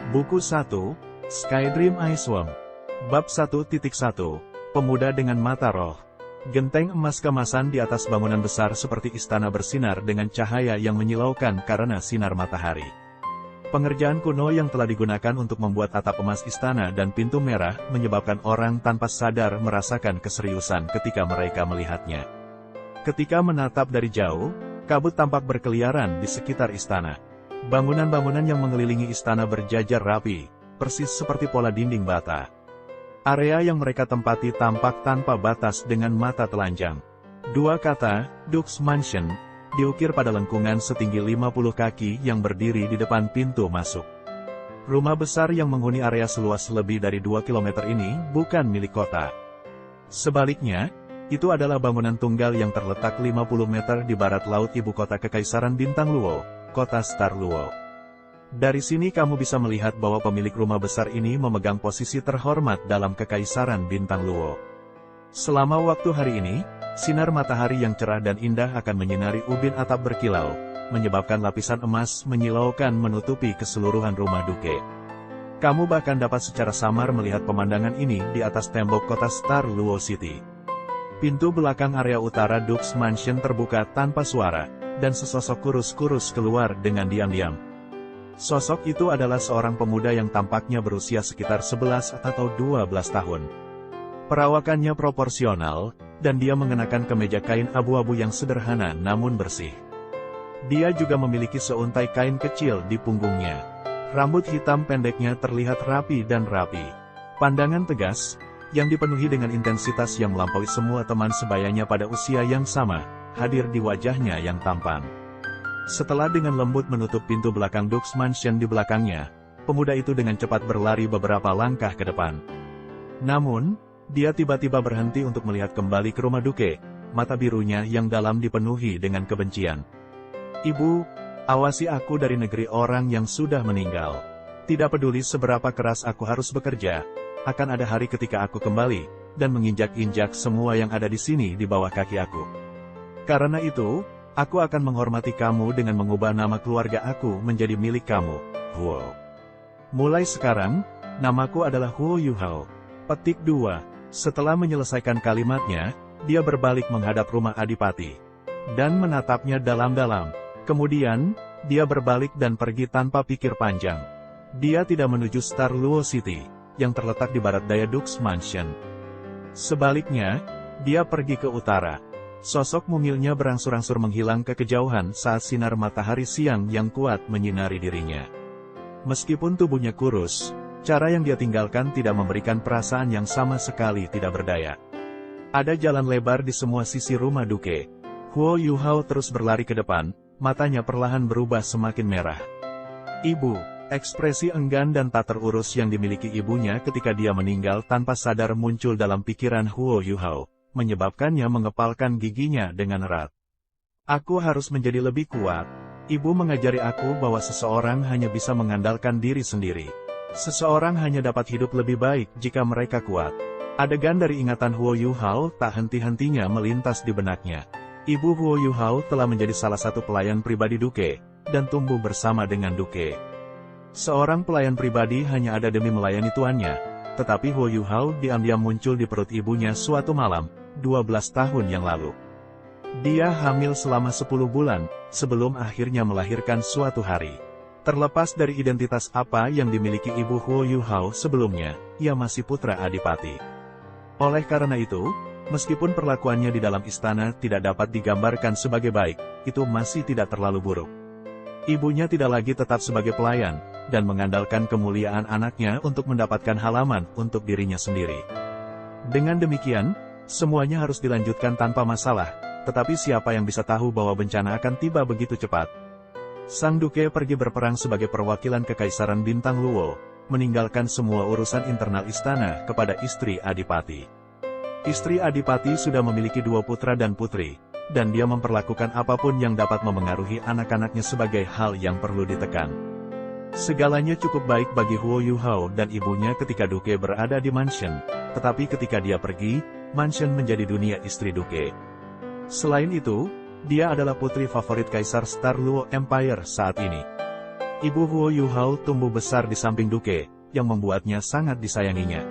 Buku 1, Skydream Icewomb. Bab 1.1, Pemuda dengan Mata Roh. Genteng emas kemasan di atas bangunan besar seperti istana bersinar dengan cahaya yang menyilaukan karena sinar matahari. Pengerjaan kuno yang telah digunakan untuk membuat atap emas istana dan pintu merah menyebabkan orang tanpa sadar merasakan keseriusan ketika mereka melihatnya. Ketika menatap dari jauh, kabut tampak berkeliaran di sekitar istana. Bangunan-bangunan yang mengelilingi istana berjajar rapi, persis seperti pola dinding bata. Area yang mereka tempati tampak tanpa batas dengan mata telanjang. Dua kata, Duke's Mansion, diukir pada lengkungan setinggi 50 kaki yang berdiri di depan pintu masuk. Rumah besar yang menghuni area seluas lebih dari 2 km ini bukan milik kota. Sebaliknya, itu adalah bangunan tunggal yang terletak 50 meter di barat laut ibu kota Kekaisaran Bintang Luo, kota Star Luo. Dari sini kamu bisa melihat bahwa pemilik rumah besar ini memegang posisi terhormat dalam Kekaisaran Bintang Luo. Selama waktu hari ini, sinar matahari yang cerah dan indah akan menyinari ubin atap berkilau, menyebabkan lapisan emas menyilaukan menutupi keseluruhan rumah Duke. Kamu bahkan dapat secara samar melihat pemandangan ini di atas tembok kota Star Luo City. Pintu belakang area utara Duke's Mansion terbuka tanpa suara, dan sesosok kurus-kurus keluar dengan diam-diam. Sosok itu adalah seorang pemuda yang tampaknya berusia sekitar 11 atau 12 tahun. Perawakannya proporsional, dan dia mengenakan kemeja kain abu-abu yang sederhana namun bersih. Dia juga memiliki seuntai kain kecil di punggungnya. Rambut hitam pendeknya terlihat rapi dan rapi. Pandangan tegas, yang dipenuhi dengan intensitas yang melampaui semua teman sebayanya pada usia yang sama, hadir di wajahnya yang tampan. Setelah dengan lembut menutup pintu belakang Duke's Mansion di belakangnya, pemuda itu dengan cepat berlari beberapa langkah ke depan. Namun, dia tiba-tiba berhenti untuk melihat kembali ke rumah Duke, mata birunya yang dalam dipenuhi dengan kebencian. "Ibu, awasi aku dari negeri orang yang sudah meninggal. Tidak peduli seberapa keras aku harus bekerja, akan ada hari ketika aku kembali, dan menginjak-injak semua yang ada di sini di bawah kaki aku. Karena itu, aku akan menghormati kamu dengan mengubah nama keluarga aku menjadi milik kamu, Huo. Mulai sekarang, namaku adalah Huo Yuhao." Petik 2. Setelah menyelesaikan kalimatnya, dia berbalik menghadap rumah Adipati, dan menatapnya dalam-dalam. Kemudian, dia berbalik dan pergi tanpa pikir panjang. Dia tidak menuju Star Luo City, yang terletak di barat daya Duke's Mansion. Sebaliknya, dia pergi ke utara. Sosok mungilnya berangsur-angsur menghilang ke kejauhan saat sinar matahari siang yang kuat menyinari dirinya. Meskipun tubuhnya kurus, cara yang dia tinggalkan tidak memberikan perasaan yang sama sekali tidak berdaya. Ada jalan lebar di semua sisi rumah Duke. Huo Yuhao terus berlari ke depan, matanya perlahan berubah semakin merah. "Ibu," ekspresi enggan dan tak terurus yang dimiliki ibunya ketika dia meninggal tanpa sadar muncul dalam pikiran Huo Yuhao, menyebabkannya mengepalkan giginya dengan erat. "Aku harus menjadi lebih kuat. Ibu mengajari aku bahwa seseorang hanya bisa mengandalkan diri sendiri. Seseorang hanya dapat hidup lebih baik jika mereka kuat." Adegan dari ingatan Huo Yuhao tak henti-hentinya melintas di benaknya. Ibu Huo Yuhao telah menjadi salah satu pelayan pribadi Duke, dan tumbuh bersama dengan Duke. Seorang pelayan pribadi hanya ada demi melayani tuannya, tetapi Huo Yuhao diam-diam muncul di perut ibunya suatu malam, 12 tahun yang lalu. Dia hamil selama 10 bulan, sebelum akhirnya melahirkan suatu hari. Terlepas dari identitas apa yang dimiliki ibu Huo Yuhao sebelumnya, ia masih putra Adipati. Oleh karena itu, meskipun perlakuannya di dalam istana tidak dapat digambarkan sebagai baik, itu masih tidak terlalu buruk. Ibunya tidak lagi tetap sebagai pelayan, dan mengandalkan kemuliaan anaknya untuk mendapatkan halaman untuk dirinya sendiri. Dengan demikian, semuanya harus dilanjutkan tanpa masalah, tetapi siapa yang bisa tahu bahwa bencana akan tiba begitu cepat? Sang Duke pergi berperang sebagai perwakilan Kekaisaran Bintang Luo, meninggalkan semua urusan internal istana kepada istri Adipati. Istri Adipati sudah memiliki 2 putra dan putri, dan dia memperlakukan apapun yang dapat memengaruhi anak-anaknya sebagai hal yang perlu ditekan. Segalanya cukup baik bagi Huo Yuhao dan ibunya ketika Duke berada di mansion, tetapi ketika dia pergi, mansion menjadi dunia istri Duke. Selain itu, dia adalah putri favorit Kaisar Star Luo Empire saat ini. Ibu Huo Yuhao tumbuh besar di samping Duke, yang membuatnya sangat disayanginya.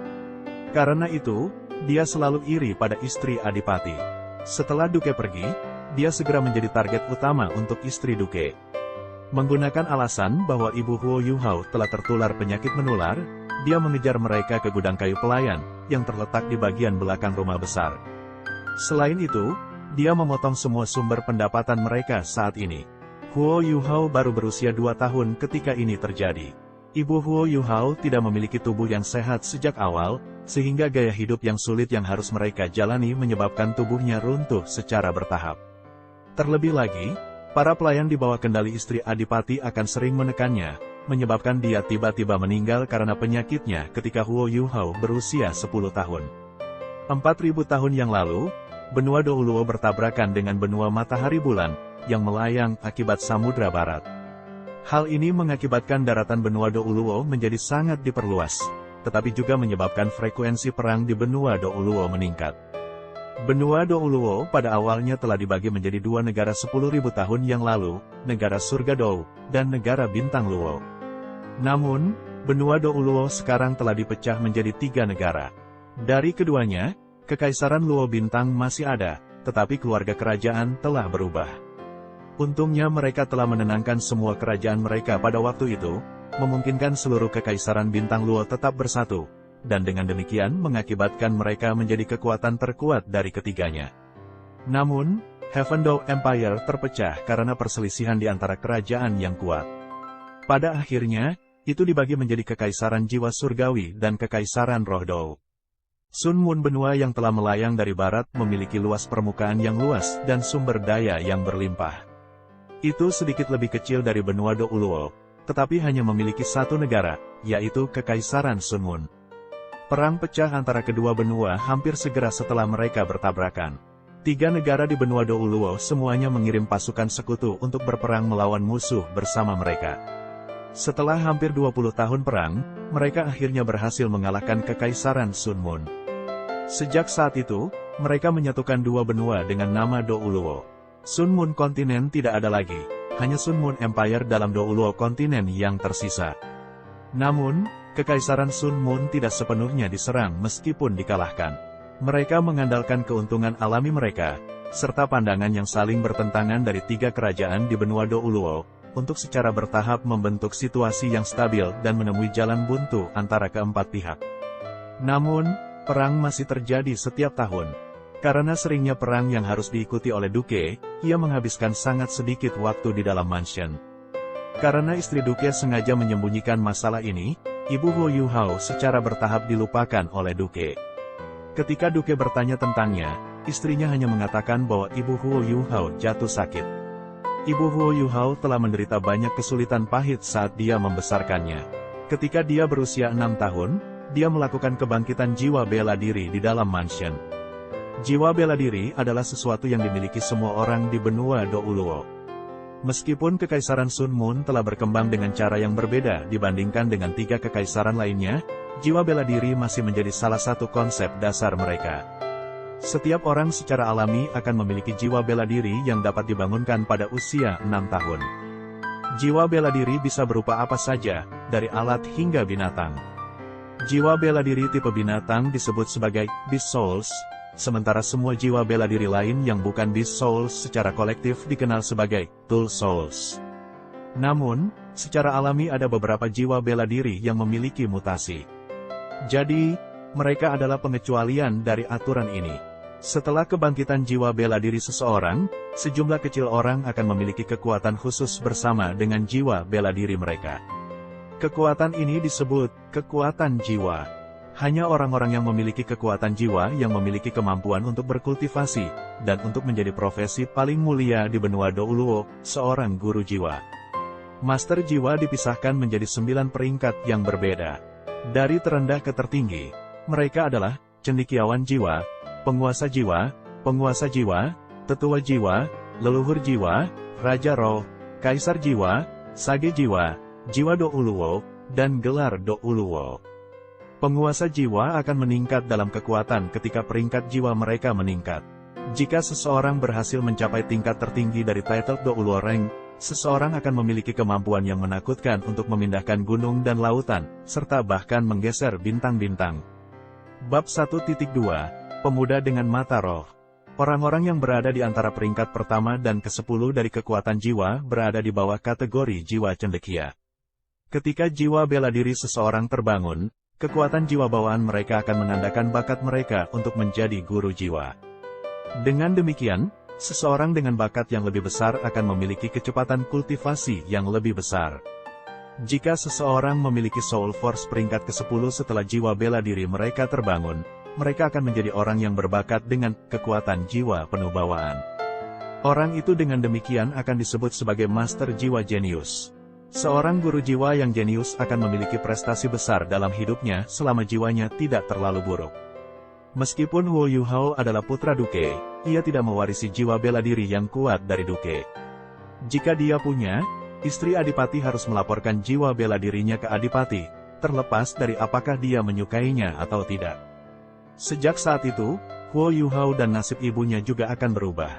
Karena itu, dia selalu iri pada istri Adipati. Setelah Duke pergi, dia segera menjadi target utama untuk istri Duke. Menggunakan alasan bahwa Ibu Huo Yuhao telah tertular penyakit menular, dia mengejar mereka ke gudang kayu pelayan, yang terletak di bagian belakang rumah besar. Selain itu, dia memotong semua sumber pendapatan mereka saat ini. Huo Yuhao baru berusia 2 tahun ketika ini terjadi. Ibu Huo Yuhao tidak memiliki tubuh yang sehat sejak awal, sehingga gaya hidup yang sulit yang harus mereka jalani menyebabkan tubuhnya runtuh secara bertahap. Terlebih lagi, para pelayan di bawah kendali istri Adipati akan sering menekannya, menyebabkan dia tiba-tiba meninggal karena penyakitnya ketika Huo Yuhao berusia 10 tahun. 4.000 tahun yang lalu, benua Douluo bertabrakan dengan benua matahari bulan, yang melayang akibat Samudra Barat. Hal ini mengakibatkan daratan benua Douluo menjadi sangat diperluas, tetapi juga menyebabkan frekuensi perang di benua Douluo meningkat. Benua Douluo pada awalnya telah dibagi menjadi 2 negara 10.000 tahun yang lalu, negara Surga Dou, dan negara Bintang Luo. Namun, benua Douluo sekarang telah dipecah menjadi 3 negara. Dari keduanya, Kekaisaran Luo Bintang masih ada, tetapi keluarga kerajaan telah berubah. Untungnya mereka telah menenangkan semua kerajaan mereka pada waktu itu, memungkinkan seluruh Kekaisaran Bintang Luo tetap bersatu, dan dengan demikian mengakibatkan mereka menjadi kekuatan terkuat dari ketiganya. Namun, Heaven Dou Empire terpecah karena perselisihan di antara kerajaan yang kuat. Pada akhirnya, itu dibagi menjadi Kekaisaran Jiwa Surgawi dan Kekaisaran Roh Dou. Sun Moon benua yang telah melayang dari barat memiliki luas permukaan yang luas dan sumber daya yang berlimpah. Itu sedikit lebih kecil dari benua Douluo, tetapi hanya memiliki 1 negara, yaitu Kekaisaran Sun Moon. Perang pecah antara kedua benua hampir segera setelah mereka bertabrakan. 3 negara di benua Douluo semuanya mengirim pasukan sekutu untuk berperang melawan musuh bersama mereka. Setelah hampir 20 tahun perang, mereka akhirnya berhasil mengalahkan Kekaisaran Sun Moon. Sejak saat itu, mereka menyatukan 2 benua dengan nama Douluo. Sun Moon kontinen tidak ada lagi, hanya Sun Moon Empire dalam Douluo kontinen yang tersisa. Namun, Kekaisaran Sun Moon tidak sepenuhnya diserang meskipun dikalahkan. Mereka mengandalkan keuntungan alami mereka, serta pandangan yang saling bertentangan dari 3 kerajaan di benua Douluo, untuk secara bertahap membentuk situasi yang stabil dan menemui jalan buntu antara keempat pihak. Namun, perang masih terjadi setiap tahun. Karena seringnya perang yang harus diikuti oleh Duke, ia menghabiskan sangat sedikit waktu di dalam mansion. Karena istri Duke sengaja menyembunyikan masalah ini, Ibu Huo Yuhao secara bertahap dilupakan oleh Duke. Ketika Duke bertanya tentangnya, istrinya hanya mengatakan bahwa Ibu Huo Yuhao jatuh sakit. Ibu Huo Yuhao telah menderita banyak kesulitan pahit saat dia membesarkannya. Ketika dia berusia 6 tahun, dia melakukan kebangkitan jiwa bela diri di dalam mansion. Jiwa bela diri adalah sesuatu yang dimiliki semua orang di benua Douluo. Meskipun Kekaisaran Sun Moon telah berkembang dengan cara yang berbeda dibandingkan dengan 3 kekaisaran lainnya, jiwa bela diri masih menjadi salah satu konsep dasar mereka. Setiap orang secara alami akan memiliki jiwa bela diri yang dapat dibangunkan pada usia 6 tahun. Jiwa bela diri bisa berupa apa saja, dari alat hingga binatang. Jiwa bela diri tipe binatang disebut sebagai Beast Souls, sementara semua jiwa bela diri lain yang bukan Beast Souls secara kolektif dikenal sebagai Tool Souls. Namun, secara alami ada beberapa jiwa bela diri yang memiliki mutasi. Jadi, mereka adalah pengecualian dari aturan ini. Setelah kebangkitan jiwa bela diri seseorang, sejumlah kecil orang akan memiliki kekuatan khusus bersama dengan jiwa bela diri mereka. Kekuatan ini disebut kekuatan jiwa. Hanya orang-orang yang memiliki kekuatan jiwa yang memiliki kemampuan untuk berkultivasi, dan untuk menjadi profesi paling mulia di benua Douluo, seorang guru jiwa. Master jiwa dipisahkan menjadi 9 peringkat yang berbeda. Dari terendah ke tertinggi, mereka adalah cendekiawan jiwa, penguasa jiwa, tetua jiwa, leluhur jiwa, raja roh, kaisar jiwa, sage jiwa, jiwa Douluo, dan gelar Douluo. Penguasa jiwa akan meningkat dalam kekuatan ketika peringkat jiwa mereka meningkat. Jika seseorang berhasil mencapai tingkat tertinggi dari title Douluo Rank, seseorang akan memiliki kemampuan yang menakutkan untuk memindahkan gunung dan lautan, serta bahkan menggeser bintang-bintang. Bab 1.2. Pemuda dengan mata roh. Orang-orang yang berada di antara peringkat pertama dan ke-10 dari kekuatan jiwa berada di bawah kategori jiwa cendekia. Ketika jiwa bela diri seseorang terbangun, kekuatan jiwa bawaan mereka akan menandakan bakat mereka untuk menjadi guru jiwa. Dengan demikian, seseorang dengan bakat yang lebih besar akan memiliki kecepatan kultivasi yang lebih besar. Jika seseorang memiliki Soul Force peringkat ke-10 setelah jiwa bela diri mereka terbangun, mereka akan menjadi orang yang berbakat dengan kekuatan jiwa penuh bawaan. Orang itu dengan demikian akan disebut sebagai Master Jiwa Jenius. Seorang guru jiwa yang jenius akan memiliki prestasi besar dalam hidupnya selama jiwanya tidak terlalu buruk. Meskipun Huo Yuhao adalah putra Duke, ia tidak mewarisi jiwa bela diri yang kuat dari Duke. Jika dia punya, istri Adipati harus melaporkan jiwa bela dirinya ke Adipati, terlepas dari apakah dia menyukainya atau tidak. Sejak saat itu, Huo Yuhao dan nasib ibunya juga akan berubah.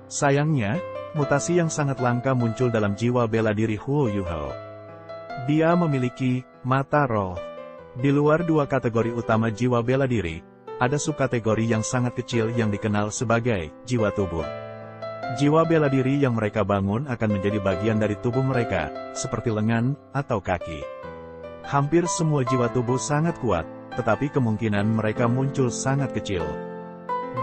Sayangnya, mutasi yang sangat langka muncul dalam jiwa bela diri Huo Yuhao. Dia memiliki mata roh. Di luar dua kategori utama jiwa bela diri, ada subkategori yang sangat kecil yang dikenal sebagai jiwa tubuh. Jiwa bela diri yang mereka bangun akan menjadi bagian dari tubuh mereka, seperti lengan atau kaki. Hampir semua jiwa tubuh sangat kuat, tetapi kemungkinan mereka muncul sangat kecil.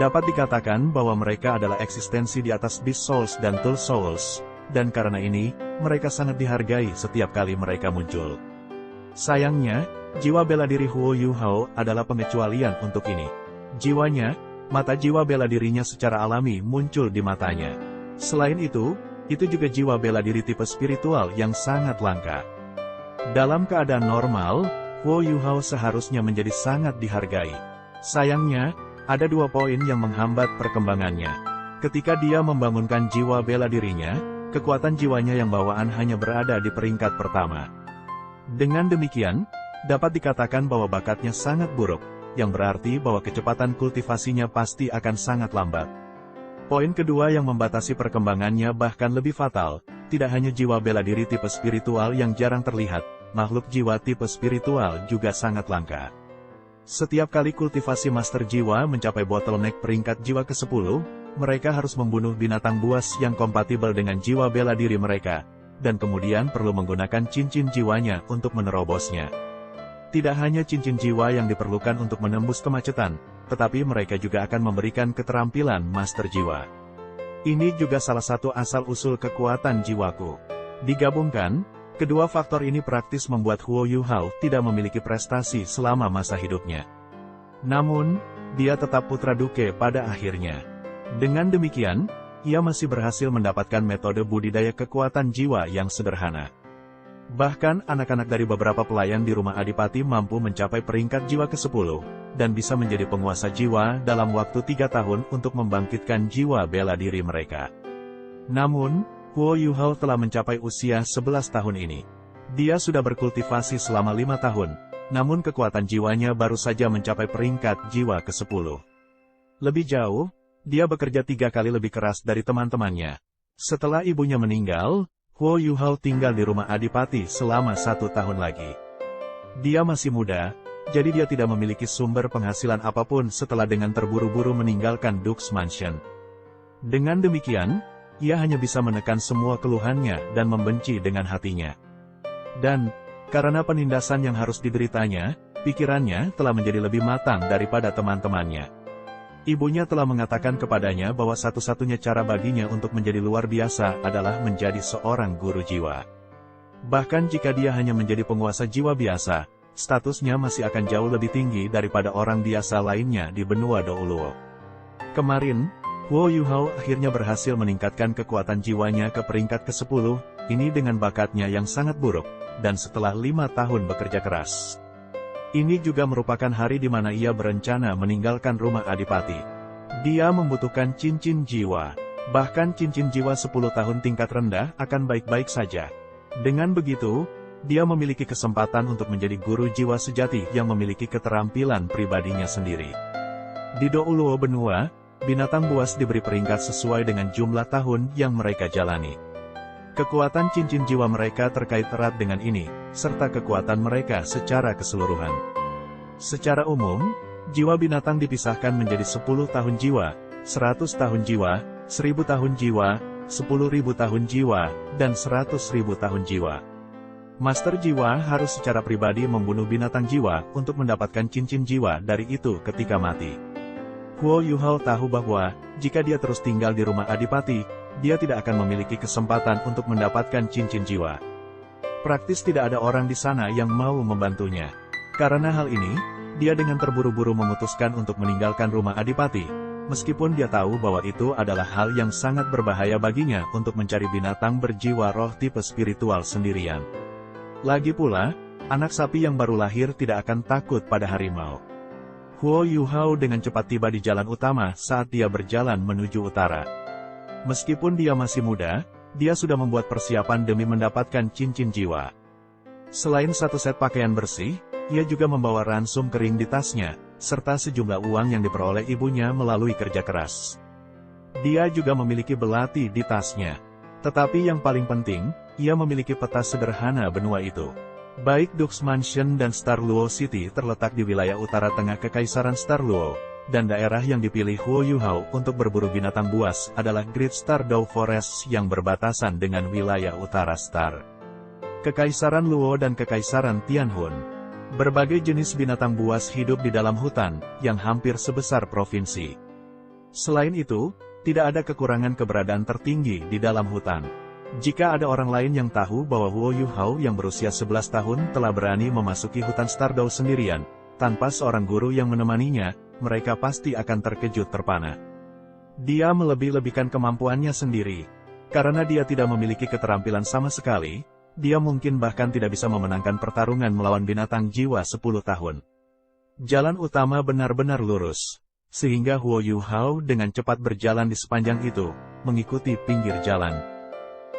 Dapat dikatakan bahwa mereka adalah eksistensi di atas Beast Souls dan Tool Souls, dan karena ini, mereka sangat dihargai setiap kali mereka muncul. Sayangnya, jiwa bela diri Huo Yuhao adalah pengecualian untuk ini. Jiwanya, mata jiwa bela dirinya secara alami muncul di matanya. Selain itu juga jiwa bela diri tipe spiritual yang sangat langka. Dalam keadaan normal, Huo Yuhao seharusnya menjadi sangat dihargai. Sayangnya, ada dua poin yang menghambat perkembangannya. Ketika dia membangunkan jiwa bela dirinya, kekuatan jiwanya yang bawaan hanya berada di peringkat pertama. Dengan demikian, dapat dikatakan bahwa bakatnya sangat buruk, yang berarti bahwa kecepatan kultivasinya pasti akan sangat lambat. Poin kedua yang membatasi perkembangannya bahkan lebih fatal, tidak hanya jiwa bela diri tipe spiritual yang jarang terlihat, makhluk jiwa tipe spiritual juga sangat langka. Setiap kali kultivasi master jiwa mencapai bottleneck peringkat jiwa ke-10, mereka harus membunuh binatang buas yang kompatibel dengan jiwa bela diri mereka, dan kemudian perlu menggunakan cincin jiwanya untuk menerobosnya. Tidak hanya cincin jiwa yang diperlukan untuk menembus kemacetan, tetapi mereka juga akan memberikan keterampilan master jiwa. Ini juga salah satu asal-usul kekuatan jiwaku. Digabungkan, kedua faktor ini praktis membuat Huo Yuhao tidak memiliki prestasi selama masa hidupnya. Namun, dia tetap putra Duke pada akhirnya. Dengan demikian, ia masih berhasil mendapatkan metode budidaya kekuatan jiwa yang sederhana. Bahkan anak-anak dari beberapa pelayan di rumah Adipati mampu mencapai peringkat jiwa ke-10, dan bisa menjadi penguasa jiwa dalam waktu 3 tahun untuk membangkitkan jiwa bela diri mereka. Namun, Huo Yuhao telah mencapai usia 11 tahun ini. Dia sudah berkultivasi selama 5 tahun, namun kekuatan jiwanya baru saja mencapai peringkat jiwa ke-10. Lebih jauh, dia bekerja 3 kali lebih keras dari teman-temannya. Setelah ibunya meninggal, Huo Yuhao tinggal di rumah Adipati selama 1 tahun lagi. Dia masih muda, jadi dia tidak memiliki sumber penghasilan apapun setelah dengan terburu-buru meninggalkan Duke's Mansion. Dengan demikian, ia hanya bisa menekan semua keluhannya dan membenci dengan hatinya. Dan, karena penindasan yang harus dideritanya, pikirannya telah menjadi lebih matang daripada teman-temannya. Ibunya telah mengatakan kepadanya bahwa satu-satunya cara baginya untuk menjadi luar biasa adalah menjadi seorang guru jiwa. Bahkan jika dia hanya menjadi penguasa jiwa biasa, statusnya masih akan jauh lebih tinggi daripada orang biasa lainnya di benua Douluo. Kemarin, Huo Yuhao akhirnya berhasil meningkatkan kekuatan jiwanya ke peringkat ke-10, ini dengan bakatnya yang sangat buruk, dan setelah 5 tahun bekerja keras. Ini juga merupakan hari di mana ia berencana meninggalkan rumah Adipati. Dia membutuhkan cincin jiwa. Bahkan cincin jiwa 10 tahun tingkat rendah akan baik-baik saja. Dengan begitu, dia memiliki kesempatan untuk menjadi guru jiwa sejati yang memiliki keterampilan pribadinya sendiri. Di Douluo benua, binatang buas diberi peringkat sesuai dengan jumlah tahun yang mereka jalani. Kekuatan cincin jiwa mereka terkait erat dengan ini, serta kekuatan mereka secara keseluruhan. Secara umum, jiwa binatang dipisahkan menjadi 10 tahun jiwa, 100 tahun jiwa, 1000 tahun jiwa, 10.000 tahun jiwa, dan 100.000 tahun jiwa. Master jiwa harus secara pribadi membunuh binatang jiwa untuk mendapatkan cincin jiwa dari itu ketika mati. Huo Yuhao tahu bahwa, jika dia terus tinggal di rumah Adipati, dia tidak akan memiliki kesempatan untuk mendapatkan cincin jiwa. Praktis tidak ada orang di sana yang mau membantunya. Karena hal ini, dia dengan terburu-buru memutuskan untuk meninggalkan rumah Adipati, meskipun dia tahu bahwa itu adalah hal yang sangat berbahaya baginya untuk mencari binatang berjiwa roh tipe spiritual sendirian. Lagi pula, anak sapi yang baru lahir tidak akan takut pada harimau. Huo Yuhao dengan cepat tiba di jalan utama saat dia berjalan menuju utara. Meskipun dia masih muda, dia sudah membuat persiapan demi mendapatkan cincin jiwa. Selain satu set pakaian bersih, ia juga membawa ransum kering di tasnya, serta sejumlah uang yang diperoleh ibunya melalui kerja keras. Dia juga memiliki belati di tasnya. Tetapi yang paling penting, ia memiliki peta sederhana benua itu. Baik Dux Mansion dan Star Luo City terletak di wilayah utara tengah Kekaisaran Star Luo, dan daerah yang dipilih Huo Yuhao untuk berburu binatang buas adalah Great Stardow Forest yang berbatasan dengan wilayah utara Star. Kekaisaran Luo dan Kekaisaran Tianhun. Berbagai jenis binatang buas hidup di dalam hutan, yang hampir sebesar provinsi. Selain itu, tidak ada kekurangan keberadaan tertinggi di dalam hutan. Jika ada orang lain yang tahu bahwa Huo Yuhao yang berusia 11 tahun telah berani memasuki hutan Stardow sendirian, tanpa seorang guru yang menemaninya, mereka pasti akan terkejut terpana. Dia melebih-lebihkan kemampuannya sendiri. Karena dia tidak memiliki keterampilan sama sekali, dia mungkin bahkan tidak bisa memenangkan pertarungan melawan binatang jiwa 10 tahun. Jalan utama benar-benar lurus, sehingga Huo Yuhao dengan cepat berjalan di sepanjang itu, mengikuti pinggir jalan.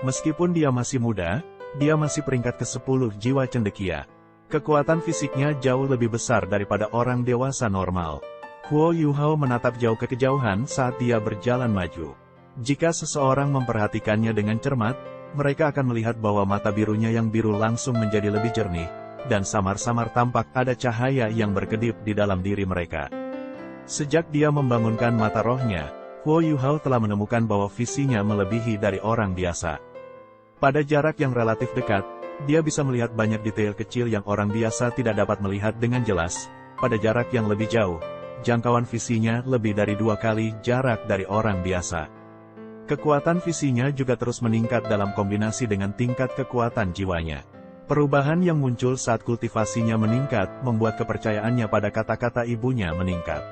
Meskipun dia masih muda, dia masih peringkat ke-10 jiwa cendekia. Kekuatan fisiknya jauh lebih besar daripada orang dewasa normal. Huo Yuhao menatap jauh ke kejauhan saat dia berjalan maju. Jika seseorang memperhatikannya dengan cermat, mereka akan melihat bahwa mata birunya yang biru langsung menjadi lebih jernih, dan samar-samar tampak ada cahaya yang berkedip di dalam diri mereka. Sejak dia membangunkan mata rohnya, Huo Yuhao telah menemukan bahwa visinya melebihi dari orang biasa. Pada jarak yang relatif dekat, dia bisa melihat banyak detail kecil yang orang biasa tidak dapat melihat dengan jelas. Pada jarak yang lebih jauh, jangkauan visinya lebih dari 2 kali jarak dari orang biasa. Kekuatan visinya juga terus meningkat dalam kombinasi dengan tingkat kekuatan jiwanya. Perubahan yang muncul saat kultivasinya meningkat membuat kepercayaannya pada kata-kata ibunya meningkat.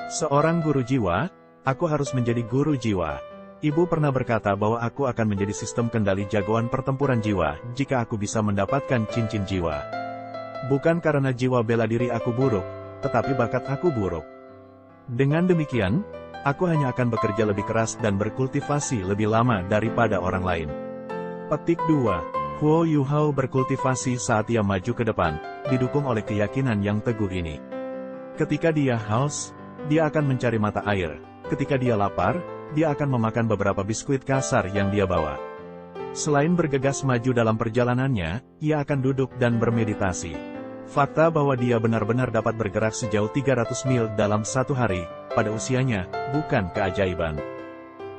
Seorang guru jiwa, aku harus menjadi guru jiwa. Ibu pernah berkata bahwa aku akan menjadi sistem kendali jagoan pertempuran jiwa jika aku bisa mendapatkan cincin jiwa. Bukan karena jiwa bela diri aku buruk, tetapi bakat aku buruk. Dengan demikian, aku hanya akan bekerja lebih keras dan berkultivasi lebih lama daripada orang lain. Petik 2. Huo Yuhao berkultivasi saat ia maju ke depan, didukung oleh keyakinan yang teguh ini. Ketika dia haus, dia akan mencari mata air. Ketika dia lapar, dia akan memakan beberapa biskuit kasar yang dia bawa. Selain bergegas maju dalam perjalanannya, ia akan duduk dan bermeditasi. Fakta bahwa dia benar-benar dapat bergerak sejauh 300 mil dalam satu hari, pada usianya, bukan keajaiban.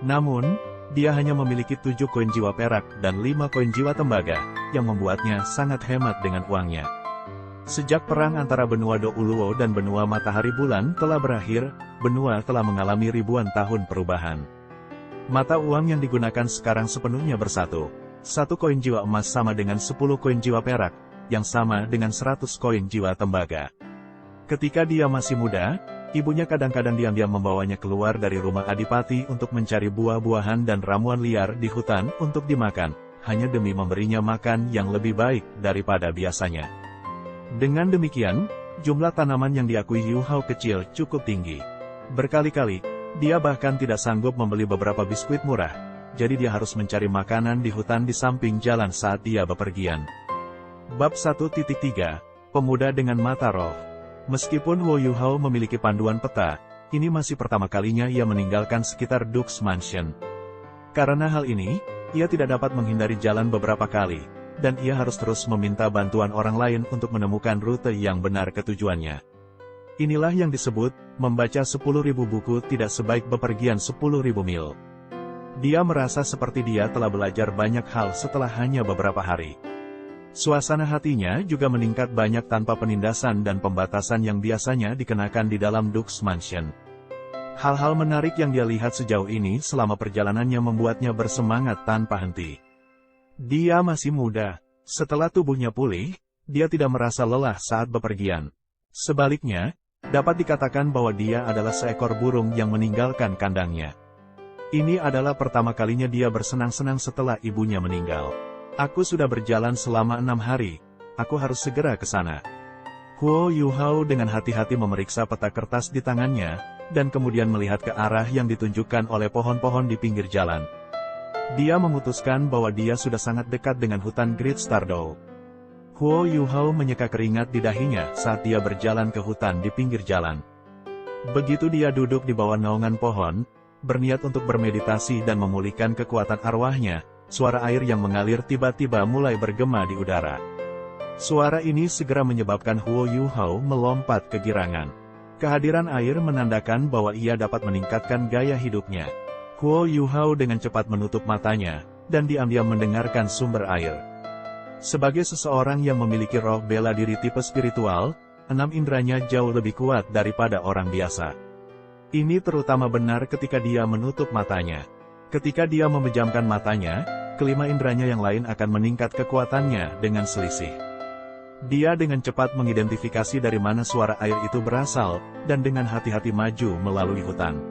Namun, dia hanya memiliki 7 koin jiwa perak dan 5 koin jiwa tembaga, yang membuatnya sangat hemat dengan uangnya. Sejak perang antara benua Douluo dan benua Matahari Bulan telah berakhir, benua telah mengalami ribuan tahun perubahan. Mata uang yang digunakan sekarang sepenuhnya bersatu. 1 koin jiwa emas sama dengan 10 koin jiwa perak, yang sama dengan 100 koin jiwa tembaga. Ketika dia masih muda, ibunya kadang-kadang diam-diam membawanya keluar dari rumah Adipati untuk mencari buah-buahan dan ramuan liar di hutan untuk dimakan, hanya demi memberinya makan yang lebih baik daripada biasanya. Dengan demikian, jumlah tanaman yang diakui Yuhao kecil cukup tinggi. Berkali-kali, dia bahkan tidak sanggup membeli beberapa biskuit murah, jadi dia harus mencari makanan di hutan di samping jalan saat dia bepergian. Bab 1.3, Pemuda dengan Mata Roh. Meskipun Huo Yuhao memiliki panduan peta, ini masih pertama kalinya ia meninggalkan sekitar Dux Mansion. Karena hal ini, Ia tidak dapat menghindari jalan beberapa kali, dan ia harus terus meminta bantuan orang lain untuk menemukan rute yang benar ke tujuannya. Inilah yang disebut, membaca 10.000 buku tidak sebaik bepergian 10.000 mil. Dia merasa seperti dia telah belajar banyak hal setelah hanya beberapa hari. Suasana hatinya juga meningkat banyak tanpa penindasan dan pembatasan yang biasanya dikenakan di dalam Dux Mansion. Hal-hal menarik yang dia lihat sejauh ini selama perjalanannya membuatnya bersemangat tanpa henti. Dia masih muda. Setelah tubuhnya pulih, dia tidak merasa lelah saat bepergian. Sebaliknya, dapat dikatakan bahwa dia adalah seekor burung yang meninggalkan kandangnya. Ini adalah pertama kalinya dia bersenang-senang setelah ibunya meninggal. Aku sudah berjalan selama 6 hari. Aku harus segera ke sana. Huo Yuhao dengan hati-hati memeriksa peta kertas di tangannya, dan kemudian melihat ke arah yang ditunjukkan oleh pohon-pohon di pinggir jalan. Dia memutuskan bahwa dia sudah sangat dekat dengan hutan Great Stardow. Huo Yuhao menyeka keringat di dahinya saat dia berjalan ke hutan di pinggir jalan. Begitu dia duduk di bawah naungan pohon, berniat untuk bermeditasi dan memulihkan kekuatan arwahnya, suara air yang mengalir tiba-tiba mulai bergema di udara. Suara ini segera menyebabkan Huo Yuhao melompat kegirangan. Kehadiran air menandakan bahwa ia dapat meningkatkan gaya hidupnya. Huo Yuhao dengan cepat menutup matanya, dan diam-diam mendengarkan sumber air. Sebagai seseorang yang memiliki roh bela diri tipe spiritual, 6 indranya jauh lebih kuat daripada orang biasa. Ini terutama benar ketika dia menutup matanya. Ketika dia memejamkan matanya, kelima indranya yang lain akan meningkat kekuatannya dengan selisih. Dia dengan cepat mengidentifikasi dari mana suara air itu berasal, dan dengan hati-hati maju melalui hutan.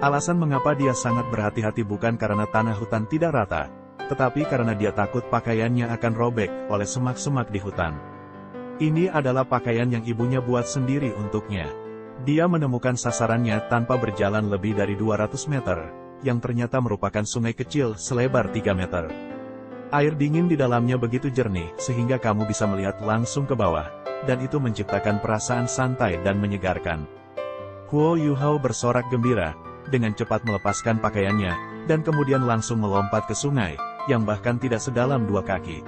Alasan mengapa dia sangat berhati-hati bukan karena tanah hutan tidak rata, tetapi karena dia takut pakaiannya akan robek oleh semak-semak di hutan. Ini adalah pakaian yang ibunya buat sendiri untuknya. Dia menemukan sasarannya tanpa berjalan lebih dari 200 meter, yang ternyata merupakan sungai kecil selebar 3 meter. Air dingin di dalamnya begitu jernih sehingga kamu bisa melihat langsung ke bawah, dan itu menciptakan perasaan santai dan menyegarkan. Huo Yuhao bersorak gembira, dengan cepat melepaskan pakaiannya, dan kemudian langsung melompat ke sungai, yang bahkan tidak sedalam 2 kaki.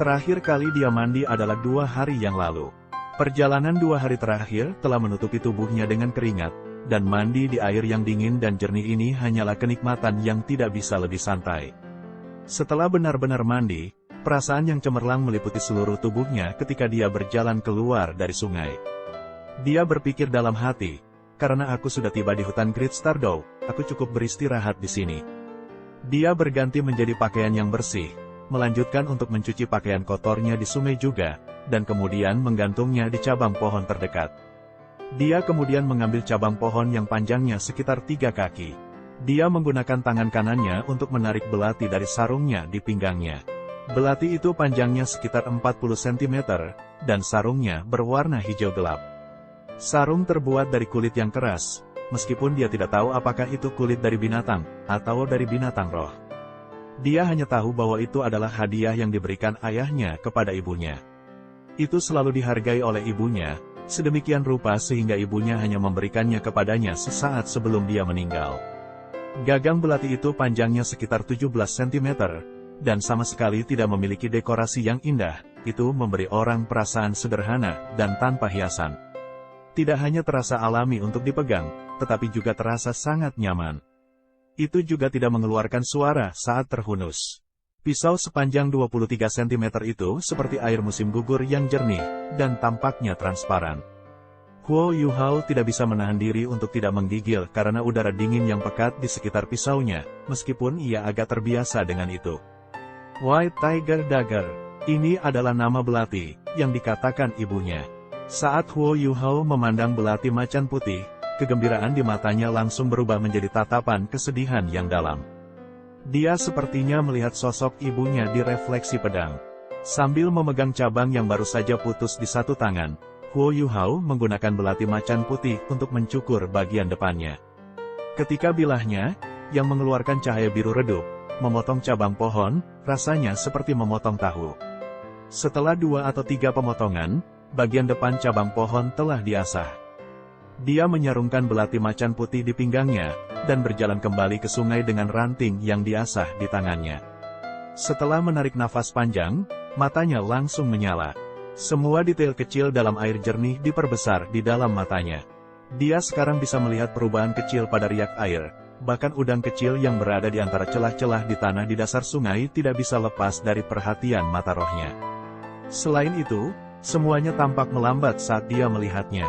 Terakhir kali dia mandi adalah 2 hari yang lalu. Perjalanan 2 hari terakhir telah menutupi tubuhnya dengan keringat, dan mandi di air yang dingin dan jernih ini hanyalah kenikmatan yang tidak bisa lebih santai. Setelah benar-benar mandi, perasaan yang cemerlang meliputi seluruh tubuhnya ketika dia berjalan keluar dari sungai. Dia berpikir dalam hati, karena aku sudah tiba di hutan Great Stardow, aku cukup beristirahat di sini. Dia berganti menjadi pakaian yang bersih, melanjutkan untuk mencuci pakaian kotornya di sungai juga, dan kemudian menggantungnya di cabang pohon terdekat. Dia kemudian mengambil cabang pohon yang panjangnya sekitar 3 kaki. Dia menggunakan tangan kanannya untuk menarik belati dari sarungnya di pinggangnya. Belati itu panjangnya sekitar 40 cm, dan sarungnya berwarna hijau gelap. Sarung terbuat dari kulit yang keras, meskipun dia tidak tahu apakah itu kulit dari binatang, atau dari binatang roh. Dia hanya tahu bahwa itu adalah hadiah yang diberikan ayahnya kepada ibunya. Itu selalu dihargai oleh ibunya, sedemikian rupa sehingga ibunya hanya memberikannya kepadanya sesaat sebelum dia meninggal. Gagang belati itu panjangnya sekitar 17 cm, dan sama sekali tidak memiliki dekorasi yang indah, itu memberi orang perasaan sederhana dan tanpa hiasan. Tidak hanya terasa alami untuk dipegang, tetapi juga terasa sangat nyaman. Itu juga tidak mengeluarkan suara saat terhunus. Pisau sepanjang 23 cm itu seperti air musim gugur yang jernih, dan tampaknya transparan. Huo Yuhao tidak bisa menahan diri untuk tidak menggigil karena udara dingin yang pekat di sekitar pisaunya, meskipun ia agak terbiasa dengan itu. White Tiger Dagger. Ini adalah nama belati, yang dikatakan ibunya. Saat Huo Yuhao memandang belati macan putih, kegembiraan di matanya langsung berubah menjadi tatapan kesedihan yang dalam. Dia sepertinya melihat sosok ibunya di refleksi pedang. Sambil memegang cabang yang baru saja putus di satu tangan, Huo Yuhao menggunakan belati macan putih untuk mencukur bagian depannya. Ketika bilahnya, yang mengeluarkan cahaya biru redup, memotong cabang pohon, rasanya seperti memotong tahu. Setelah 2 atau 3 pemotongan, bagian depan cabang pohon telah diasah. Dia menyarungkan belati macan putih di pinggangnya, dan berjalan kembali ke sungai dengan ranting yang diasah di tangannya. Setelah menarik nafas panjang, matanya langsung menyala. Semua detail kecil dalam air jernih diperbesar di dalam matanya. Dia sekarang bisa melihat perubahan kecil pada riak air, bahkan udang kecil yang berada di antara celah-celah di tanah di dasar sungai tidak bisa lepas dari perhatian mata rohnya. Selain itu, semuanya tampak melambat saat dia melihatnya.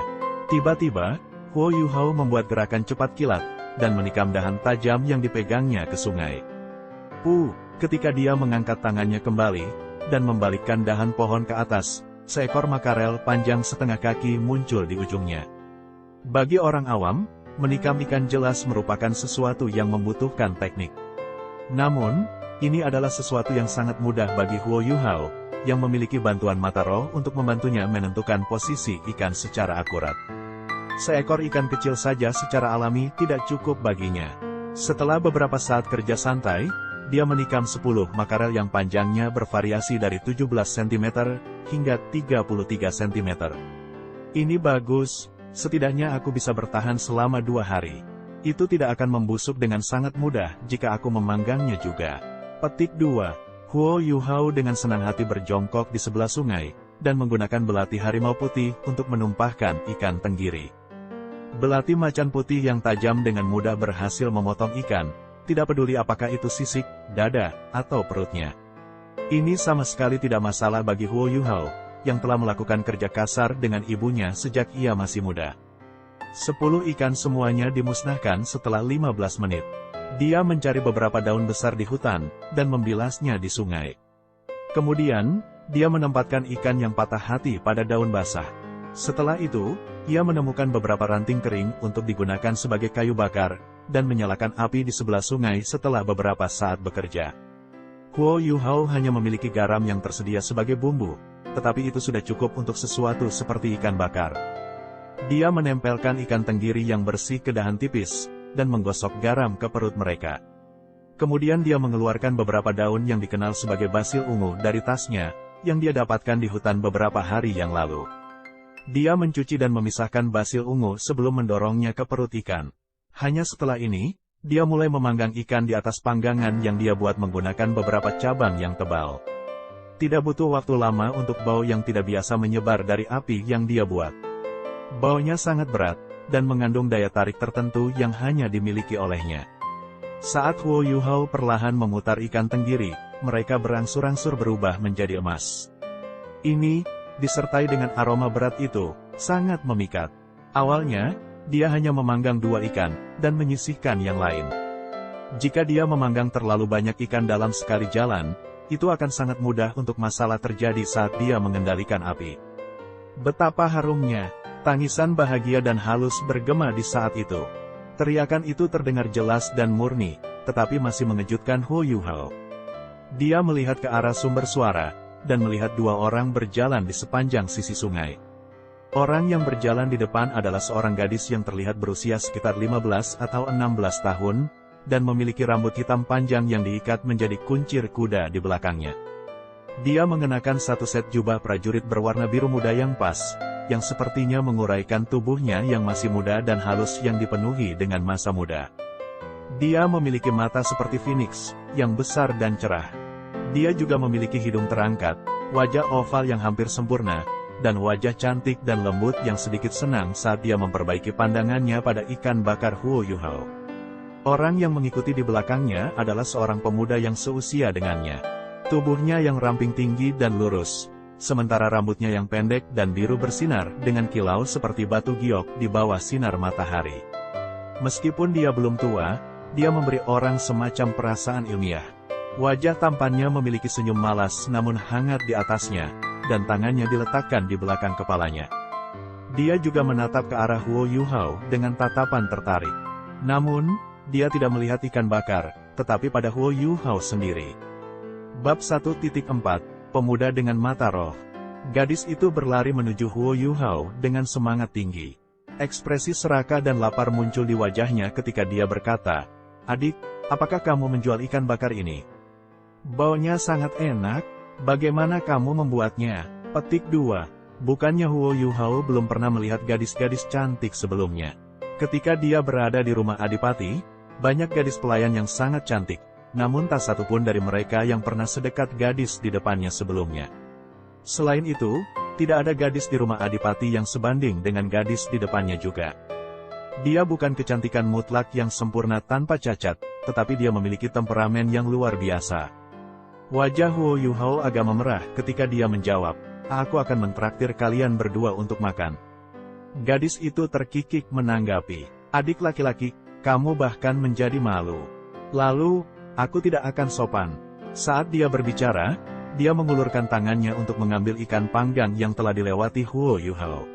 Tiba-tiba, Huo Yuhao membuat gerakan cepat kilat, dan menikam dahan tajam yang dipegangnya ke sungai. Ketika dia mengangkat tangannya kembali, dan membalikkan dahan pohon ke atas, seekor makarel panjang setengah kaki muncul di ujungnya. Bagi orang awam, menikam ikan jelas merupakan sesuatu yang membutuhkan teknik. Namun, ini adalah sesuatu yang sangat mudah bagi Huo Yuhao, yang memiliki bantuan mata roh untuk membantunya menentukan posisi ikan secara akurat. Seekor ikan kecil saja secara alami tidak cukup baginya. Setelah beberapa saat kerja santai, dia menikam 10 makarel yang panjangnya bervariasi dari 17 cm hingga 33 cm. Ini bagus, setidaknya aku bisa bertahan selama 2 hari. Itu tidak akan membusuk dengan sangat mudah jika aku memanggangnya juga. Petik 2. Huo Yuhao dengan senang hati berjongkok di sebelah sungai, dan menggunakan belati harimau putih untuk menumpahkan ikan tenggiri. Belati macan putih yang tajam dengan mudah berhasil memotong ikan, tidak peduli apakah itu sisik, dada, atau perutnya. Ini sama sekali tidak masalah bagi Huo Yuhao, yang telah melakukan kerja kasar dengan ibunya sejak ia masih muda. 10 ikan semuanya dimusnahkan setelah 15 menit. Dia mencari beberapa daun besar di hutan, dan membilasnya di sungai. Kemudian, dia menempatkan ikan yang patah hati pada daun basah. Setelah itu, ia menemukan beberapa ranting kering untuk digunakan sebagai kayu bakar, dan menyalakan api di sebelah sungai setelah beberapa saat bekerja. Huo Yuhao hanya memiliki garam yang tersedia sebagai bumbu, tetapi itu sudah cukup untuk sesuatu seperti ikan bakar. Dia menempelkan ikan tenggiri yang bersih ke dahan tipis, dan menggosok garam ke perut mereka. Kemudian dia mengeluarkan beberapa daun yang dikenal sebagai basil ungu dari tasnya, yang dia dapatkan di hutan beberapa hari yang lalu. Dia mencuci dan memisahkan basil ungu sebelum mendorongnya ke perut ikan. Hanya setelah ini, dia mulai memanggang ikan di atas panggangan yang dia buat menggunakan beberapa cabang yang tebal. Tidak butuh waktu lama untuk bau yang tidak biasa menyebar dari api yang dia buat. Baunya sangat berat, dan mengandung daya tarik tertentu yang hanya dimiliki olehnya. Saat Huo Yuhao perlahan memutar ikan tenggiri, mereka berangsur-angsur berubah menjadi emas. Ini, disertai dengan aroma berat itu, sangat memikat. Awalnya, dia hanya memanggang 2 ikan, dan menyisihkan yang lain. Jika dia memanggang terlalu banyak ikan dalam sekali jalan, itu akan sangat mudah untuk masalah terjadi saat dia mengendalikan api. Betapa harumnya, tangisan bahagia dan halus bergema di saat itu. Teriakan itu terdengar jelas dan murni, tetapi masih mengejutkan Huo Yuhao. Dia melihat ke arah sumber suara, dan melihat 2 orang berjalan di sepanjang sisi sungai. Orang yang berjalan di depan adalah seorang gadis yang terlihat berusia sekitar 15 atau 16 tahun, dan memiliki rambut hitam panjang yang diikat menjadi kuncir kuda di belakangnya. Dia mengenakan satu set jubah prajurit berwarna biru muda yang pas, yang sepertinya menguraikan tubuhnya yang masih muda dan halus yang dipenuhi dengan masa muda. Dia memiliki mata seperti Phoenix, yang besar dan cerah. Dia juga memiliki hidung terangkat, wajah oval yang hampir sempurna, dan wajah cantik dan lembut yang sedikit senang saat dia memperbaiki pandangannya pada ikan bakar Huo Yuhao. Orang yang mengikuti di belakangnya adalah seorang pemuda yang seusia dengannya. Tubuhnya yang ramping tinggi dan lurus, sementara rambutnya yang pendek dan biru bersinar dengan kilau seperti batu giok di bawah sinar matahari. Meskipun dia belum tua, dia memberi orang semacam perasaan ilmiah. Wajah tampannya memiliki senyum malas namun hangat di atasnya, dan tangannya diletakkan di belakang kepalanya. Dia juga menatap ke arah Huo Yuhao dengan tatapan tertarik. Namun, dia tidak melihat ikan bakar, tetapi pada Huo Yuhao sendiri. Bab 1.4, Pemuda dengan Mata Roh. Gadis itu berlari menuju Huo Yuhao dengan semangat tinggi. Ekspresi serakah dan lapar muncul di wajahnya ketika dia berkata, "Adik, apakah kamu menjual ikan bakar ini? Baunya sangat enak, bagaimana kamu membuatnya?" Petik 2. Bukannya Huo Yuhao belum pernah melihat gadis-gadis cantik sebelumnya. Ketika dia berada di rumah Adipati, banyak gadis pelayan yang sangat cantik, namun tak satu pun dari mereka yang pernah sedekat gadis di depannya sebelumnya. Selain itu, tidak ada gadis di rumah Adipati yang sebanding dengan gadis di depannya juga. Dia bukan kecantikan mutlak yang sempurna tanpa cacat, tetapi dia memiliki temperamen yang luar biasa. Wajah Huo Yuhao agak memerah ketika dia menjawab, "Aku akan mentraktir kalian berdua untuk makan." Gadis itu terkikik menanggapi, "Adik laki-laki, kamu bahkan menjadi malu. Lalu, aku tidak akan sopan." Saat dia berbicara, dia mengulurkan tangannya untuk mengambil ikan panggang yang telah dilewati Huo Yuhao.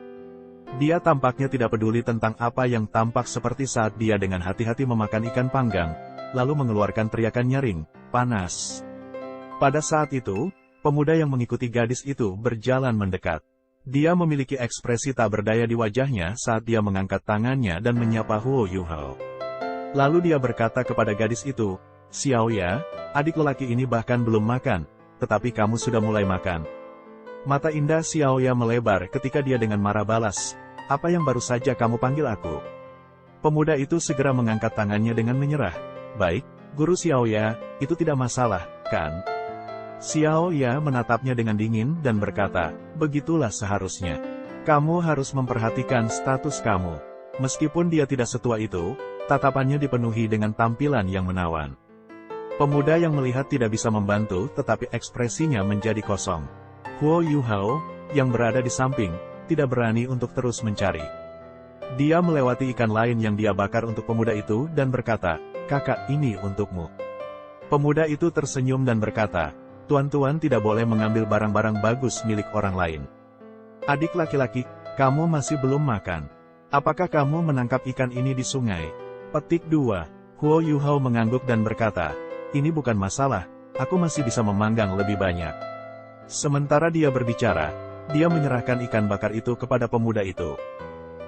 Dia tampaknya tidak peduli tentang apa yang tampak seperti saat dia dengan hati-hati memakan ikan panggang, lalu mengeluarkan teriakan nyaring, "Panas!" Pada saat itu, pemuda yang mengikuti gadis itu berjalan mendekat. Dia memiliki ekspresi tak berdaya di wajahnya saat dia mengangkat tangannya dan menyapa Huo Yuhao. Lalu dia berkata kepada gadis itu, "Xiaoya, adik lelaki ini bahkan belum makan, tetapi kamu sudah mulai makan." Mata indah Xiaoya melebar ketika dia dengan marah balas, "Apa yang baru saja kamu panggil aku?" Pemuda itu segera mengangkat tangannya dengan menyerah, "Baik, Guru Xiaoya, itu tidak masalah, kan?" Xiaoya menatapnya dengan dingin dan berkata, "Begitulah seharusnya. Kamu harus memperhatikan status kamu." Meskipun dia tidak setua itu, tatapannya dipenuhi dengan tampilan yang menawan. Pemuda yang melihat tidak bisa membantu tetapi ekspresinya menjadi kosong. Huo Yuhao, yang berada di samping, tidak berani untuk terus mencari. Dia melewati ikan lain yang dia bakar untuk pemuda itu dan berkata, "Kakak, ini untukmu." Pemuda itu tersenyum dan berkata, "Tuan-tuan tidak boleh mengambil barang-barang bagus milik orang lain." "Adik laki-laki, kamu masih belum makan. Apakah kamu menangkap ikan ini di sungai?" Petik 2. Huo Yuhao mengangguk dan berkata, "Ini bukan masalah, aku masih bisa memanggang lebih banyak." Sementara dia berbicara, dia menyerahkan ikan bakar itu kepada pemuda itu.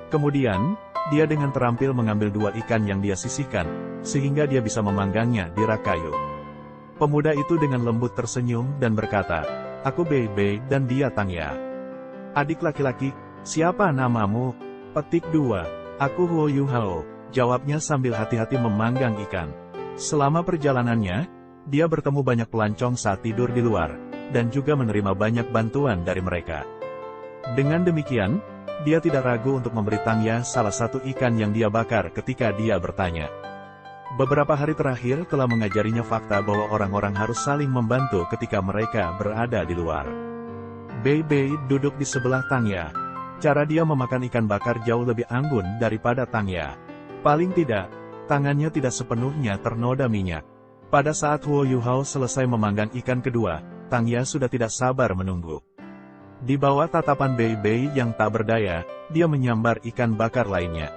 Kemudian, dia dengan terampil mengambil 2 ikan yang dia sisihkan, sehingga dia bisa memanggangnya di rak kayu. Pemuda itu dengan lembut tersenyum dan berkata, "Aku Bei Bei dan dia Tangya." "Adik laki-laki, siapa namamu?" Petik 2. "Aku Huo Yuhao," jawabnya sambil hati-hati memanggang ikan. Selama perjalanannya, dia bertemu banyak pelancong saat tidur di luar, dan juga menerima banyak bantuan dari mereka. Dengan demikian, dia tidak ragu untuk memberi Tangya salah satu ikan yang dia bakar ketika dia bertanya. Beberapa hari terakhir telah mengajarinya fakta bahwa orang-orang harus saling membantu ketika mereka berada di luar. Bei Bei duduk di sebelah Tangya. Cara dia memakan ikan bakar jauh lebih anggun daripada Tangya. Paling tidak, tangannya tidak sepenuhnya ternoda minyak. Pada saat Huo Yuhao selesai memanggang ikan kedua, Tangya sudah tidak sabar menunggu. Di bawah tatapan Bei Bei yang tak berdaya, dia menyambar ikan bakar lainnya.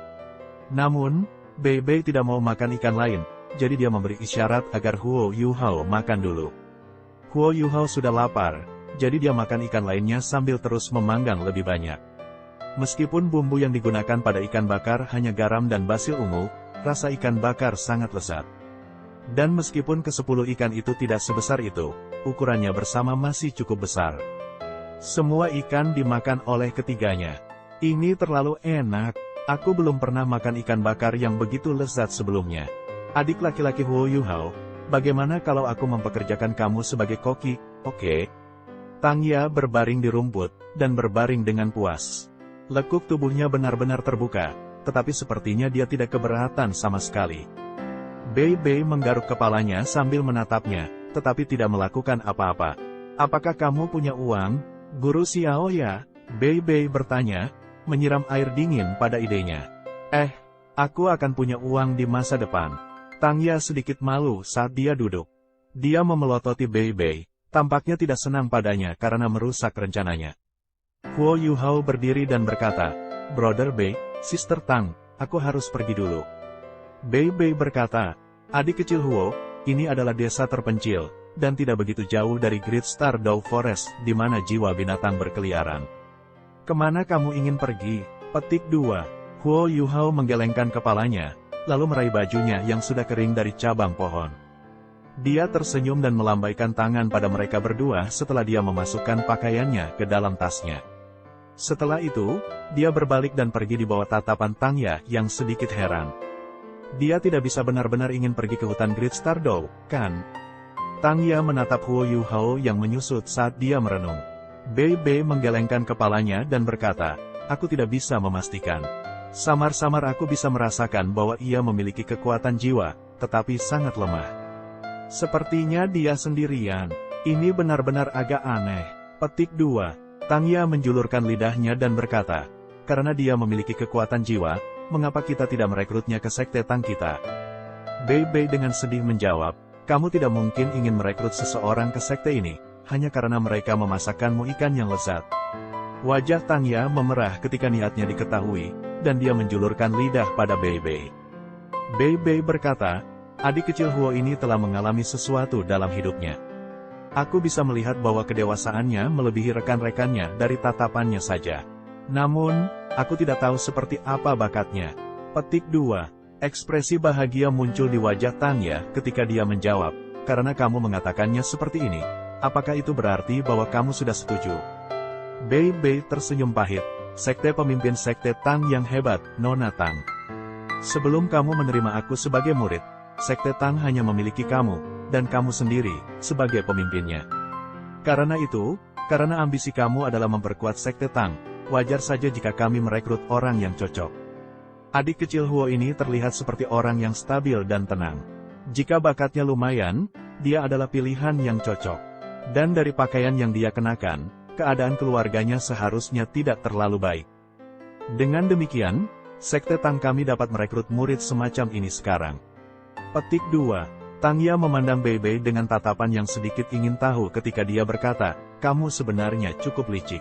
Namun, Bei Bei tidak mau makan ikan lain, jadi dia memberi isyarat agar Huo Yuhao makan dulu. Huo Yuhao sudah lapar, jadi dia makan ikan lainnya sambil terus memanggang lebih banyak. Meskipun bumbu yang digunakan pada ikan bakar hanya garam dan basil ungu, rasa ikan bakar sangat lezat. Dan meskipun ke-10 ikan itu tidak sebesar itu, ukurannya bersama masih cukup besar. Semua ikan dimakan oleh ketiganya. "Ini terlalu enak. Aku belum pernah makan ikan bakar yang begitu lezat sebelumnya. Adik laki-laki Huo Yuhao, bagaimana kalau aku mempekerjakan kamu sebagai koki, oke?" Tangya berbaring di rumput, dan berbaring dengan puas. Lekuk tubuhnya benar-benar terbuka, tetapi sepertinya dia tidak keberatan sama sekali. Bei Bei menggaruk kepalanya sambil menatapnya, tetapi tidak melakukan apa-apa. "Apakah kamu punya uang, Guru Xiaoya?" Bei Bei bertanya, menyiram air dingin pada idenya. Aku akan punya uang di masa depan." Tangya sedikit malu saat dia duduk. Dia memelototi Bei Bei, tampaknya tidak senang padanya karena merusak rencananya. Huo Yuhao berdiri dan berkata, "Brother Bei, Sister Tang, aku harus pergi dulu." Bei Bei berkata, "Adik kecil Huo, ini adalah desa terpencil, dan tidak begitu jauh dari Great Star Dao Forest di mana jiwa binatang berkeliaran. Kemana kamu ingin pergi?" Petik 2. Huo Yuhao menggelengkan kepalanya, lalu meraih bajunya yang sudah kering dari cabang pohon. Dia tersenyum dan melambaikan tangan pada mereka berdua setelah dia memasukkan pakaiannya ke dalam tasnya. Setelah itu, dia berbalik dan pergi di bawah tatapan Tangya yang sedikit heran. Dia tidak bisa benar-benar ingin pergi ke hutan Great Stardow, kan? Tangya menatap Huo Yuhao yang menyusut saat dia merenung. Bei Bei menggelengkan kepalanya dan berkata, aku tidak bisa memastikan. Samar-samar aku bisa merasakan bahwa ia memiliki kekuatan jiwa, tetapi sangat lemah. Sepertinya dia sendirian. Ini benar-benar agak aneh. Petik 2. Tangya menjulurkan lidahnya dan berkata, karena dia memiliki kekuatan jiwa, mengapa kita tidak merekrutnya ke sekte Tang kita? Bei Bei dengan sedih menjawab, kamu tidak mungkin ingin merekrut seseorang ke sekte ini, hanya karena mereka memasakkanmu ikan yang lezat. Wajah Tangya memerah ketika niatnya diketahui, dan dia menjulurkan lidah pada Bei Bei. Bei Bei berkata, adik kecil Huo ini telah mengalami sesuatu dalam hidupnya. Aku bisa melihat bahwa kedewasaannya melebihi rekan-rekannya dari tatapannya saja. Namun, aku tidak tahu seperti apa bakatnya. Petik 2. Ekspresi bahagia muncul di wajah Tangya ketika dia menjawab, karena kamu mengatakannya seperti ini, apakah itu berarti bahwa kamu sudah setuju? Bei Bei tersenyum pahit. Sekte pemimpin sekte Tang yang hebat, Nona Tang. Sebelum kamu menerima aku sebagai murid, sekte Tang hanya memiliki kamu, dan kamu sendiri, sebagai pemimpinnya. Karena itu, karena ambisi kamu adalah memperkuat sekte Tang, wajar saja jika kami merekrut orang yang cocok. Adik kecil Huo ini terlihat seperti orang yang stabil dan tenang. Jika bakatnya lumayan, dia adalah pilihan yang cocok. Dan dari pakaian yang dia kenakan, keadaan keluarganya seharusnya tidak terlalu baik. Dengan demikian, sekte Tang kami dapat merekrut murid semacam ini sekarang. Petik 2. Tangya memandang Bei Bei dengan tatapan yang sedikit ingin tahu ketika dia berkata, kamu sebenarnya cukup licik.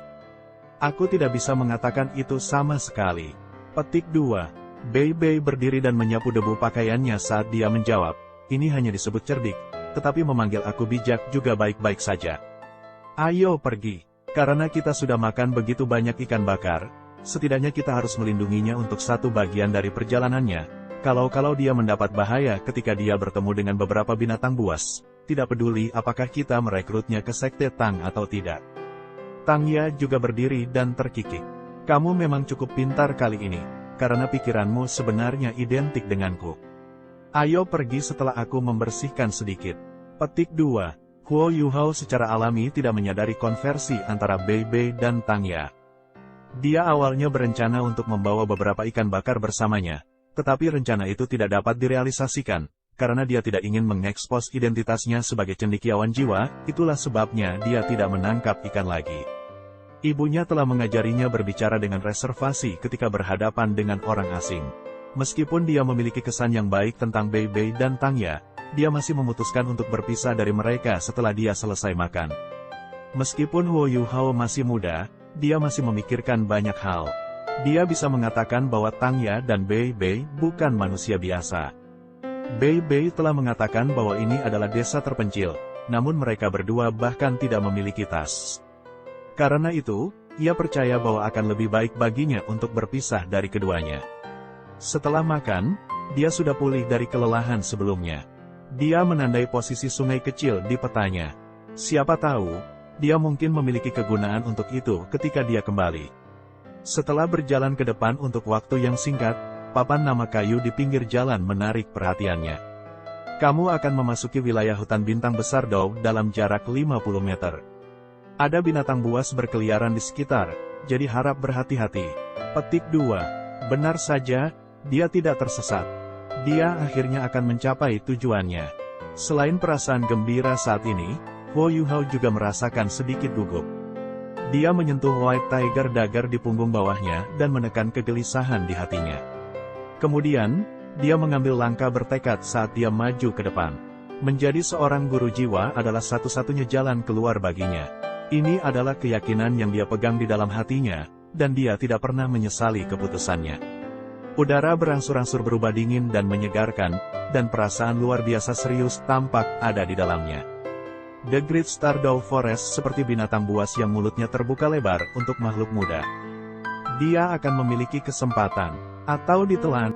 Aku tidak bisa mengatakan itu sama sekali. Petik 2. Bei Bei berdiri dan menyapu debu pakaiannya saat dia menjawab, ini hanya disebut cerdik, tetapi memanggil aku bijak juga baik-baik saja. Ayo pergi. Karena kita sudah makan begitu banyak ikan bakar, setidaknya kita harus melindunginya untuk satu bagian dari perjalanannya. Kalau dia mendapat bahaya ketika dia bertemu dengan beberapa binatang buas, tidak peduli apakah kita merekrutnya ke sekte Tang atau tidak. Tangya juga berdiri dan terkikik. Kamu memang cukup pintar kali ini, karena pikiranmu sebenarnya identik denganku. Ayo pergi setelah aku membersihkan sedikit. Petik 2. Huo Yuhao secara alami tidak menyadari konversi antara Bei Bei dan Tangya. Dia awalnya berencana untuk membawa beberapa ikan bakar bersamanya, tetapi rencana itu tidak dapat direalisasikan, karena dia tidak ingin mengekspos identitasnya sebagai cendekiawan jiwa, itulah sebabnya dia tidak menangkap ikan lagi. Ibunya telah mengajarinya berbicara dengan reservasi ketika berhadapan dengan orang asing. Meskipun dia memiliki kesan yang baik tentang Bei Bei dan Tangya, dia masih memutuskan untuk berpisah dari mereka setelah dia selesai makan. Meskipun Huo Yuhao masih muda, dia masih memikirkan banyak hal. Dia bisa mengatakan bahwa Tangya dan Bei Bei bukan manusia biasa. Bei Bei telah mengatakan bahwa ini adalah desa terpencil, namun mereka berdua bahkan tidak memiliki tas. Karena itu, ia percaya bahwa akan lebih baik baginya untuk berpisah dari keduanya. Setelah makan, dia sudah pulih dari kelelahan sebelumnya. Dia menandai posisi sungai kecil di petanya. Siapa tahu, dia mungkin memiliki kegunaan untuk itu ketika dia kembali. Setelah berjalan ke depan untuk waktu yang singkat, papan nama kayu di pinggir jalan menarik perhatiannya. Kamu akan memasuki wilayah hutan bintang besar Dou dalam jarak 50 meter. Ada binatang buas berkeliaran di sekitar, jadi harap berhati-hati. Petik 2. Benar saja, dia tidak tersesat. Dia akhirnya akan mencapai tujuannya. Selain perasaan gembira saat ini, Huo Yuhao juga merasakan sedikit gugup. Dia menyentuh White Tiger Dagger di punggung bawahnya dan menekan kegelisahan di hatinya. Kemudian, dia mengambil langkah bertekad saat dia maju ke depan. Menjadi seorang guru jiwa adalah satu-satunya jalan keluar baginya. Ini adalah keyakinan yang dia pegang di dalam hatinya, dan dia tidak pernah menyesali keputusannya. Udara berangsur-angsur berubah dingin dan menyegarkan, dan perasaan luar biasa serius tampak ada di dalamnya. The Great Stardow Forest seperti binatang buas yang mulutnya terbuka lebar untuk makhluk muda. Dia akan memiliki kesempatan, atau ditelan.